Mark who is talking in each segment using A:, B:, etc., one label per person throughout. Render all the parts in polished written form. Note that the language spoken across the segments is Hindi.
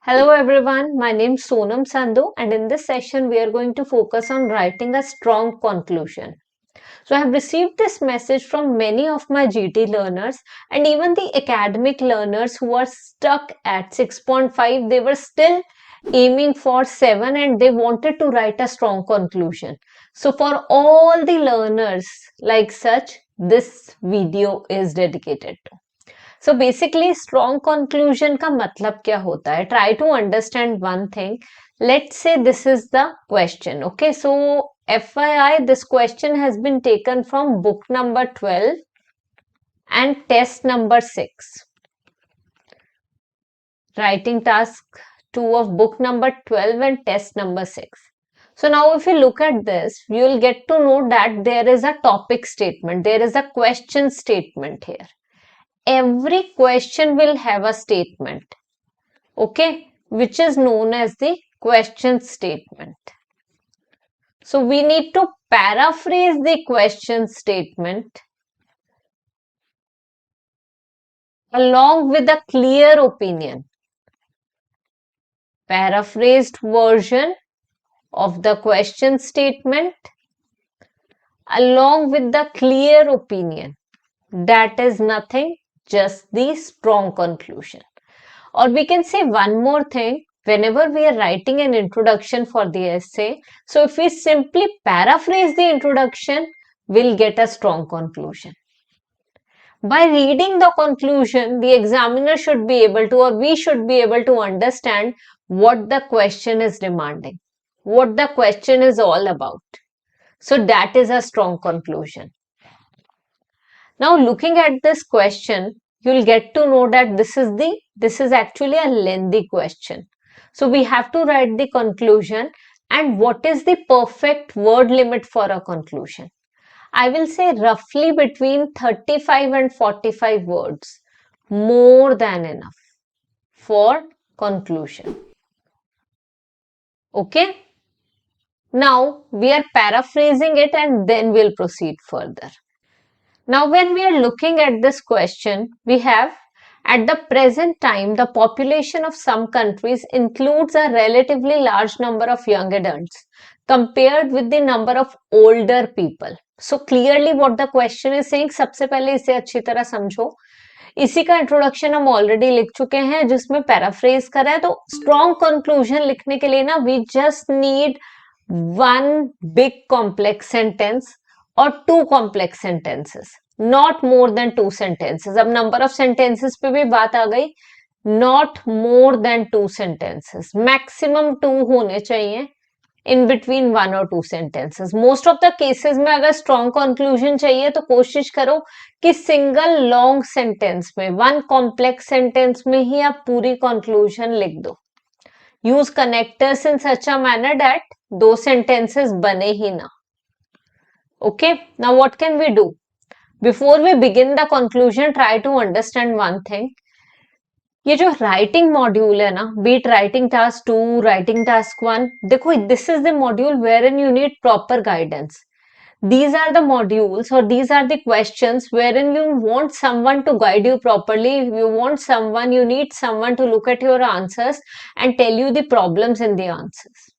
A: Hello everyone, my name is Sonam Sandhu and in this session we are going to focus on writing a strong conclusion. So I have received this message from many of my GT learners and even the academic learners who are stuck at 6.5, they were still aiming for 7 and they wanted to write a strong conclusion. So for all the learners like such, this video is dedicated to. So basically strong conclusion का मतलब क्या होता है? Try to understand one thing. Let's say this is the question. Okay, so FYI, this question has been taken from book number 12 and test number 6. Writing task 2 of book number 12 and test number 6. So now if you look at this, you will get to know that there is a topic statement. There is a question statement here. Every question will have a statement, okay, which is known as the question statement. So we need to paraphrase the question statement along with a clear opinion. Paraphrased version of the question statement along with the clear opinion. That is nothing, just the strong conclusion. Or we can say one more thing, whenever we are writing an introduction for the essay, so if we simply paraphrase the introduction, we'll get a strong conclusion. By reading the conclusion, the examiner should be able to, or we should be able to understand what the question is demanding, what the question is all about. So that is a strong conclusion. Now looking at this question, you'll get to know that this is actually a lengthy question. So we have to write the conclusion and what is the perfect word limit for a conclusion? I will say roughly between 35 and 45 words, more than enough for conclusion. Okay? Now we are paraphrasing it and then we'll proceed further. Now, when we are looking at this question, we have at the present time, the population of some countries includes a relatively large number of young adults compared with the number of older people. So clearly what the question is saying, सबसे पहले इसे अच्छी तरह समझो. इसी का इंट्रोडक्शन हम ऑलरेडी लिख चुके हैं जिसमें पैराफ्रेज करा है. तो स्ट्रॉन्ग कंक्लूजन लिखने के लिए ना we just need one big complex sentence और two complex sentences, not more than two sentences. अब नंबर ऑफ सेंटेंसेस पे भी बात आ गई, not more than two sentences, maximum two होने चाहिए इन बिटवीन वन और two sentences. Most of the cases में अगर स्ट्रॉन्ग कंक्लूजन चाहिए तो कोशिश करो कि सिंगल लॉन्ग सेंटेंस में, वन कॉम्प्लेक्स सेंटेंस में ही आप पूरी कंक्लूजन लिख दो. Use connectors in such a manner that दो सेंटेंसेस बने ही ना. Okay, now what can we do? Before we begin the conclusion, try to understand one thing. ये जो राइटिंग मॉड्यूल है ना, beat writing task 2, writing task 1, देखो this is the module wherein you need proper guidance. These are the modules or these are the questions wherein you want someone to guide you properly. You want someone, you need someone to look at your answers and tell you the problems in the answers.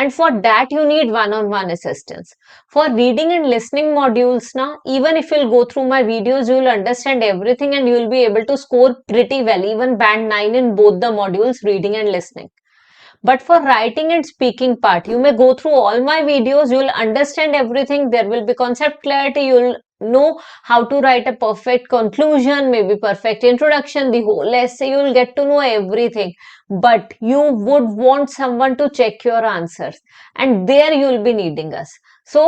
A: And for that you need one-on-one assistance. For reading and listening modules now, even if you'll go through my videos, you will understand everything and you will be able to score pretty well, even band 9 in both the modules, reading and listening. But for writing and speaking part, you may go through all my videos, you will understand everything, there will be concept clarity, you will know how to write a perfect conclusion, maybe perfect introduction, the whole essay, you will get to know everything. But you would want someone to check your answers and there you will be needing us. So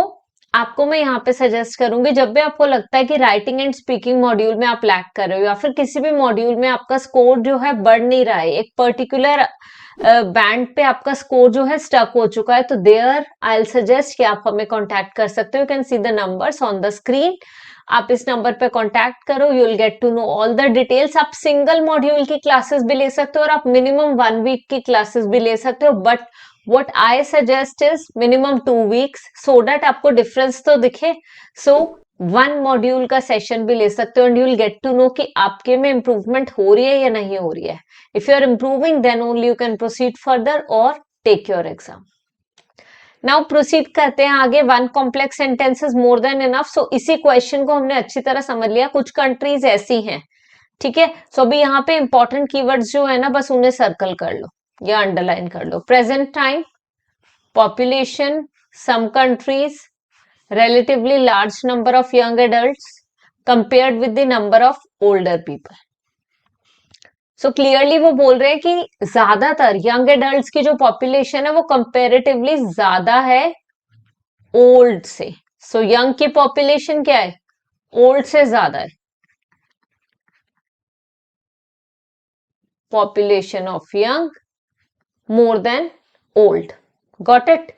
A: आपको मैं यहाँ पे सजेस्ट करूंगी, जब भी आपको लगता है कि राइटिंग एंड स्पीकिंग मॉड्यूल में आप लैक कर रहे हो या फिर किसी भी मॉड्यूल में आपका स्कोर जो है बढ़ नहीं रहा है, एक पर्टिकुलर बैंड पे आपका स्कोर जो है स्टक हो चुका है, तो देयर आई विल सजेस्ट कि आप हमें कांटेक्ट कर सकते हो. You can see the numbers on the screen. आप इस नंबर पे कांटेक्ट करो, you will get to know all the details. आप सिंगल मॉड्यूल की क्लासेस भी ले सकते हो और आप मिनिमम 1 वीक की क्लासेस भी ले सकते हो. But what I suggest is minimum 2 weeks so that आपको डिफरेंस तो दिखे. So वन मॉड्यूल का सेशन भी ले सकते हो and you will get to know कि आपके में इंप्रूवमेंट हो रही है या नहीं हो रही है. If you are improving then only you can proceed further और take your exam. Now proceed करते हैं आगे. One complex sentences more than enough. So इसी क्वेश्चन को हमने अच्छी तरह समझ लिया. कुछ कंट्रीज ऐसी हैं, ठीक है. सो अभी यहाँ पे इंपॉर्टेंट कीवर्ड्स जो है ना, बस उन्हें सर्कल कर लो या अंडरलाइन कर लो. Present time, population, some countries, relatively large number of young adults compared with the number of older people. So clearly वो बोल रहे हैं कि ज्यादातर यंग एडल्ट्स की जो पॉपुलेशन है वो कंपेरेटिवली ज्यादा है ओल्ड से. सो यंग की पॉपुलेशन क्या है, ओल्ड से ज्यादा है. Population of young more than old. Got it.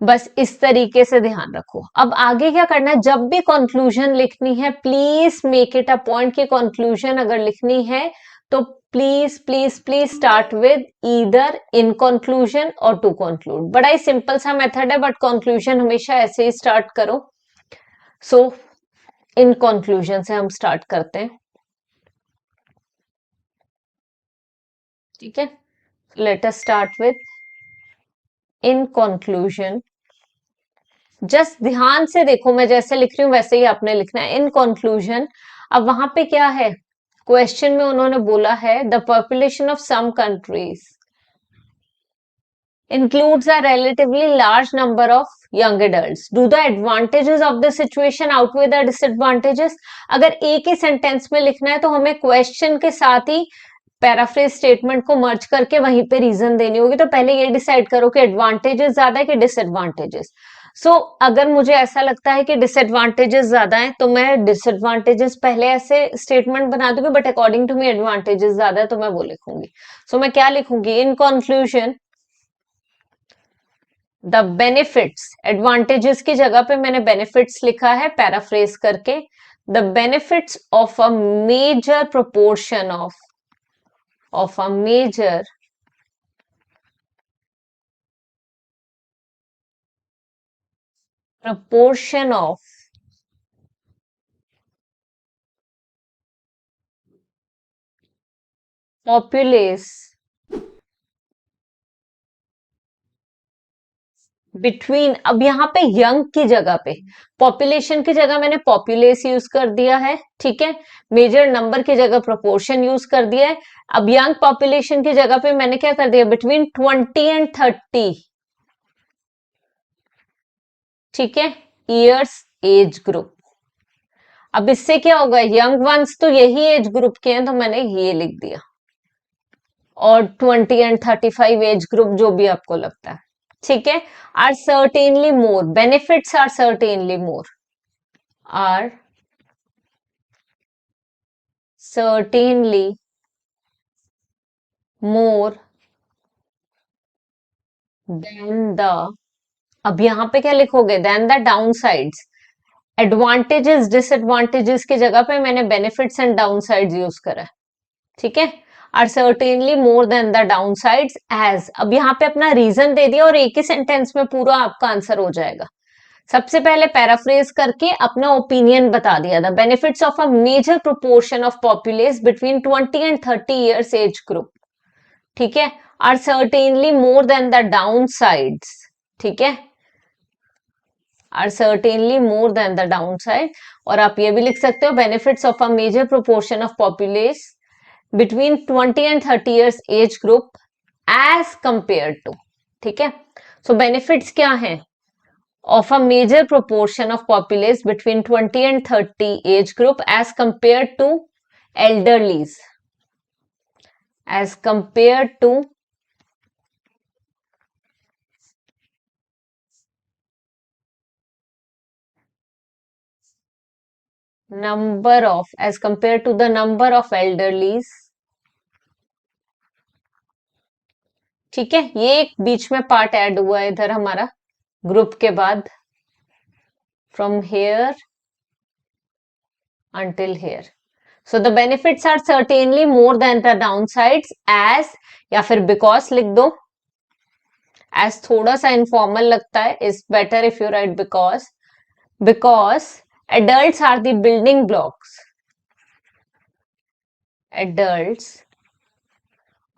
A: बस इस तरीके से ध्यान रखो. अब आगे क्या करना है, जब भी कंक्लूजन लिखनी है please make it a point कि कंक्लूजन अगर लिखनी है तो please please please start with either in conclusion और टू कंक्लूड. बड़ा ही सिंपल सा मेथड है बट कंक्लूजन हमेशा ऐसे ही स्टार्ट करो. सो इन कंक्लूजन से हम स्टार्ट करते हैं, ठीक है. Let us start with in conclusion. Just ध्यान से देखो, मैं जैसे लिख रही हूं वैसे ही आपने लिखना है. In conclusion. अब वहां पे क्या है, क्वेश्चन में उन्होंने बोला है the population of some countries includes a relatively large number of young adults. Do the advantages of the situation outweigh the disadvantages? अगर एक ही सेंटेंस में लिखना है तो हमें क्वेश्चन के साथ ही पैराफ्रेज स्टेटमेंट को मर्ज करके वहीं पे रीजन देनी होगी. तो पहले ये डिसाइड करो कि एडवांटेजेस ज्यादा है कि डिसएडवांटेजेस. सो अगर मुझे ऐसा लगता है कि डिसएडवांटेजेस ज्यादा है तो मैं डिसएडवांटेजेस पहले ऐसे स्टेटमेंट बना दूंगी, but according to me advantages ज्यादा है तो मैं वो लिखूंगी. सो मैं क्या लिखूंगी, in conclusion the benefits. Advantages की जगह पे मैंने बेनिफिट्स लिखा है पैराफ्रेज करके. The benefits of a major proportion of a major proportion of populace between. अब यहाँ पे यंग की जगह पे, पॉपुलेशन की जगह मैंने पॉपुलेस यूज कर दिया है, ठीक है. मेजर नंबर की जगह प्रोपोर्शन यूज कर दिया है. अब यंग पॉपुलेशन की जगह पे मैंने क्या कर दिया, बिटवीन 20 एंड 30, ठीक है, ईयर्स एज ग्रुप. अब इससे क्या होगा, यंग वंस तो यही एज ग्रुप के हैं तो मैंने ये लिख दिया, और 20 एंड 35 एज ग्रुप जो भी आपको लगता है, ठीक है. Are certainly more, benefits are certainly more, are certainly more than the. अब यहां पे क्या लिखोगे, then the downsides. Advantages disadvantages की जगह पे मैंने benefits and downsides use करा है, ठीक है. Are certainly more than the downsides age. अब यहाँ पे अपना रीजन दे दिया और एक ही सेंटेंस में पूरा आपका आंसर हो जाएगा. सबसे पहले पैराफ्रेज करके अपना ओपिनियन बता दिया, the benefits of a major proportion of populace between 20 and 30 years age group, ठीक है, are certainly more than the downsides, ठीक है, are certainly more than the downside. और आप ये भी लिख सकते हो, benefits of a major proportion of populace between 20 and 30 years age group as compare to, ठीक है. सो बेनिफिट्स क्या है, of a major proportion of populace between 20 and 30 age group as compared to elderlies, as compared to number of, as compared to the number of elderlies, ठीक है. ये एक बीच में पार्ट ऐड हुआ है इधर हमारा ग्रुप के बाद, from here until here. So the benefits are certainly more than the downsides as, या फिर because लिख दो. as थोड़ा सा इनफॉर्मल लगता है, is better if you write because Adults are the building blocks. Adults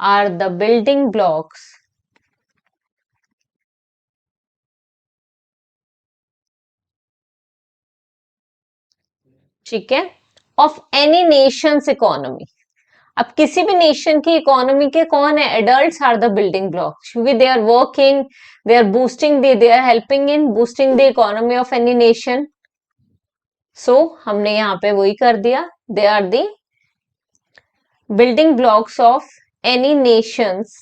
A: are the building blocks ठीक है ऑफ एनी नेशंस इकोनॉमी. अब किसी भी नेशन की इकोनॉमी के कौन है? Adults are the building blocks क्योंकि they are working, they are boosting they are helping in boosting the economy of any nation. So हमने यहाँ पे वही कर दिया. They are the building blocks of any nation's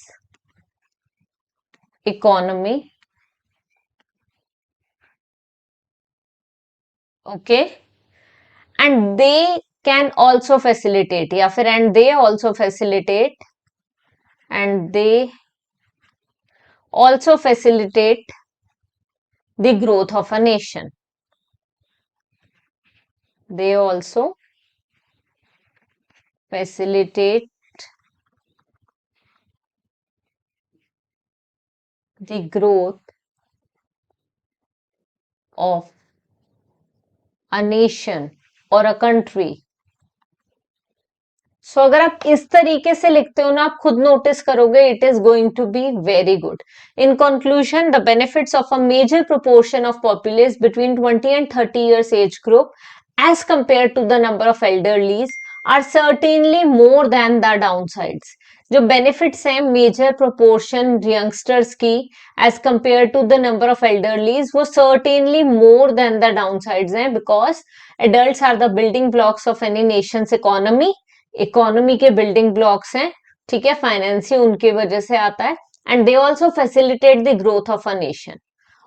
A: economy. Okay, and they can also facilitate या फिर and they also facilitate the growth of a nation. They also facilitate the growth of a nation or a country. सो अगर आप इस तरीके से लिखते हो ना, आप खुद नोटिस करोगे it is going to be very good. In conclusion, the benefits of a major proportion of populace between 20 and 30 years age group as compared to the number of elderlies are certainly more than the downsides. जो बेनिफिट्स हैं मेजर प्रोपोर्शन यंगस्टर्स की age compare to the number of elderlies, वो certainly more than the downsides हैं because adults are the building blocks of any nations economy. Economy के बिल्डिंग ब्लॉक्स हैं, ठीक है, फाइनेंस ही उनकी वजह से आता है. And they also facilitate the growth of a nation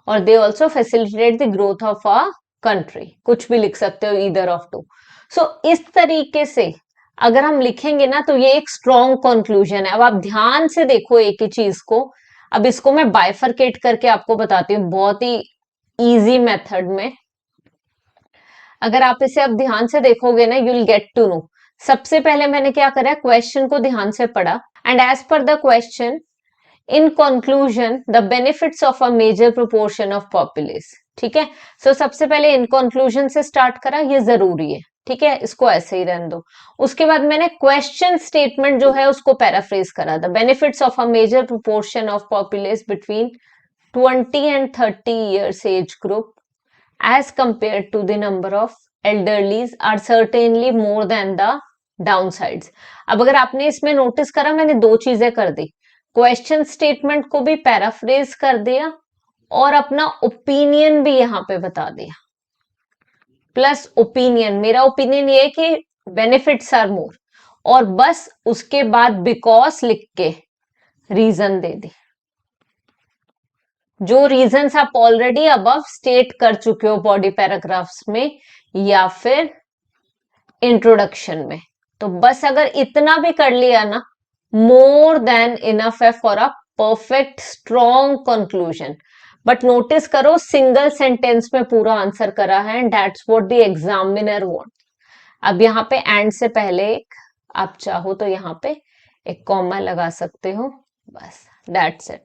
A: और they also facilitate the growth of a country. कुछ भी लिख सकते हो, ईदर ऑफ टू. सो इस तरीके से अगर हम लिखेंगे ना तो ये एक स्ट्रॉन्ग कंक्लूजन है. अब आप ध्यान से देखो एक ही चीज को. अब इसको मैं बाइफरकेट करके आपको बताती हूँ बहुत ही इजी मेथड में. अगर आप इसे अब ध्यान से देखोगे ना, you will get to know. सबसे पहले मैंने क्या करा, क्वेश्चन को ध्यान से पढ़ा. And as per the question, in conclusion the benefits of a major proportion of populace. ठीक है, सो सबसे पहले इन कंक्लूजन से स्टार्ट करा, ये जरूरी है. ठीक है, इसको ऐसे ही रहने दो. उसके बाद मैंने क्वेश्चन स्टेटमेंट जो है उसको पैराफ्रेज करा. The benefits of a major proportion of populace between 20 and 30 years age group as compared to the number of elderlies are certainly more than the downsides. अब अगर आपने इसमें नोटिस करा, मैंने दो चीजें कर दी. क्वेश्चन स्टेटमेंट को भी पैराफ्रेज कर दिया और अपना ओपिनियन भी यहां पे बता दिया. प्लस ओपिनियन, मेरा ओपिनियन ये है कि बेनिफिट्स आर मोर, और बस उसके बाद बिकॉज लिख के रीजन दे दी. जो रीजंस आप ऑलरेडी अबव स्टेट कर चुके हो बॉडी पैराग्राफ्स में या फिर इंट्रोडक्शन में. तो बस अगर इतना भी कर लिया ना, मोर देन इनफ है for a perfect strong conclusion. But notice करो सिंगल सेंटेंस में पूरा आंसर करा है and that's what the examiner want. अब यहाँ पे एंड से पहले एक, आप चाहो तो यहाँ पे एक कॉमा लगा सकते हो, बस दैट्स इट.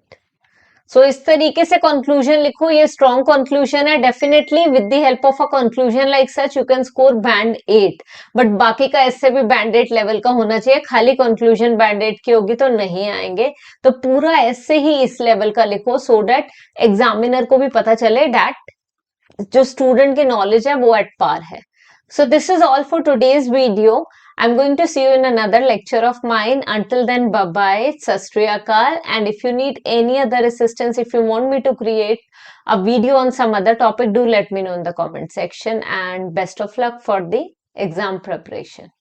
A: सो इस तरीके से कंक्लूजन लिखो, ये स्ट्रॉन्ग कंक्लूजन है. Definitely with the help of a conclusion like such you can score band 8, but बाकी का इससे भी बैंड 8 लेवल का होना चाहिए. खाली कंक्लूजन बैंड 8 की होगी तो नहीं आएंगे. तो पूरा ऐसे ही इस लेवल का लिखो सो दैट एग्जामिनर को भी पता चले दैट जो स्टूडेंट की नॉलेज है वो एट पार है. So this is all for today's video. I'm going to see you in another lecture of mine. Until then, bye-bye. Sat Shri Akal. And if you need any other assistance, if you want me to create a video on some other topic, do let me know in the comment section. And best of luck for the exam preparation.